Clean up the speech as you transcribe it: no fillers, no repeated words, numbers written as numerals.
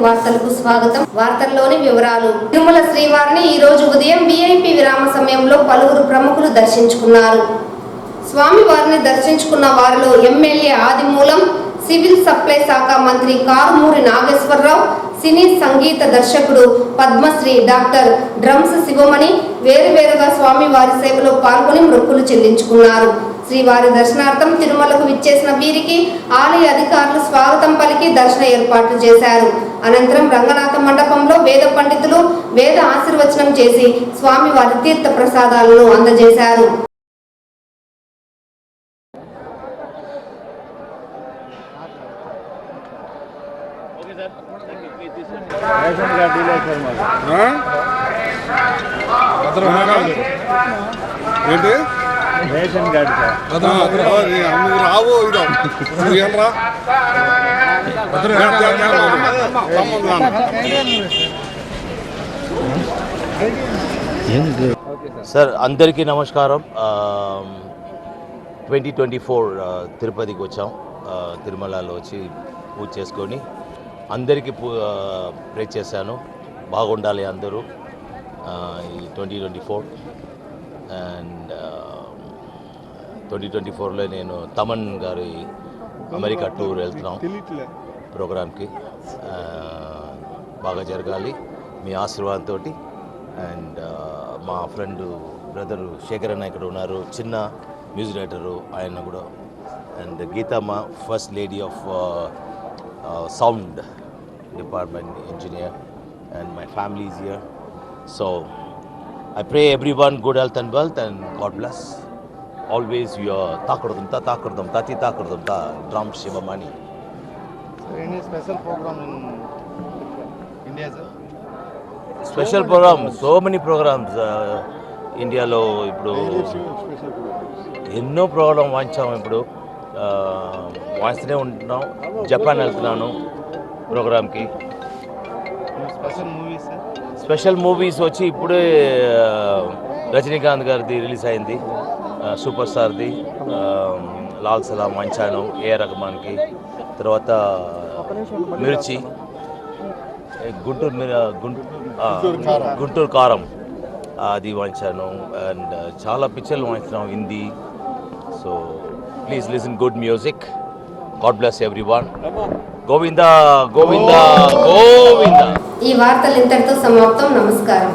వార్తలకు స్వాగతం. వార్తల్లోని వివరాలు. తిరుమల శ్రీవారిని ఈ రోజు ఉదయం వీఐపీ విరామ సమయంలో పలువురు ప్రముఖులు దర్శించుకున్నారు. స్వామి వారిని దర్శించుకున్న వారిలో ఎమ్మెల్యే ఆదిమూలం, సివిల్ సప్లై శాఖ మంత్రి కారుమూరి నాగేశ్వరరావు, సినీ సంగీత దర్శకుడు పద్మశ్రీ డాక్టర్ డ్రమ్స్ శివమణి వేరువేరుగా స్వామి వారి సేవలో పాల్గొని మొక్కులు చెల్లించుకున్నారు. శ్రీవారి దర్శనార్థం తిరుమలకు విచ్చేసిన వీరికి ఆలయ అధికారులు స్వాగతం పలికి దర్శన ఏర్పాట్లు చేశారు. అనంతరం రంగనాథ మండపంలో వేద పండితులు వేద ఆశీర్వచనం చేసి స్వామివారి తీర్థ ప్రసాదాలను అందజేశారు. రేషన్ కార్డు సార్ అందరికీ నమస్కారం. 2024 తిరుపతికి వచ్చాం. తిరుమలలో వచ్చి పూజ చేసుకొని అందరికీ ప్రే చేశాను. బాగుండాలి అందరూ ఈ 2024. అండ్ 2024లో నేను తమన్ గారి అమెరికా టూర్ వెళ్తున్నాం ప్రోగ్రామ్కి. బాగా జరగాలి మీ ఆశీర్వాదంతో. అండ్ మా ఫ్రెండ్ బ్రదరు శేఖర్ అన్న ఇక్కడ ఉన్నారు, చిన్న మ్యూజిక్ డైరెక్టరు ఆయన కూడా. And Geetamma first lady of sound department engineer, and my family is here. So I pray everyone good health and wealth, and God bless. Always you are takurdum tati takurdum ta drum Shivamani. So any special program in India, sir? Special program, so many programs India lo ippudu enno program vaancham ippudu vaastune untunnam. Japan వెళ్తున్నాను program కి. Special movies వచ్చి ఇప్పుడే రజనీకాంత్ గారిది release అయింది, super స్టార్ది లాల్ సలాం వంచాను AR రహమాన్కి. తర్వాత మిర్చి, గుంటూరు కారం అది వంచాను. అండ్ చాలా పిక్చర్లు వంచున్నాం Hindi. So please listen good music. God bless everyone. Govinda Govinda Govinda. ఈ వార్తలు ఇంతటితో సమాప్తం. నమస్కారం.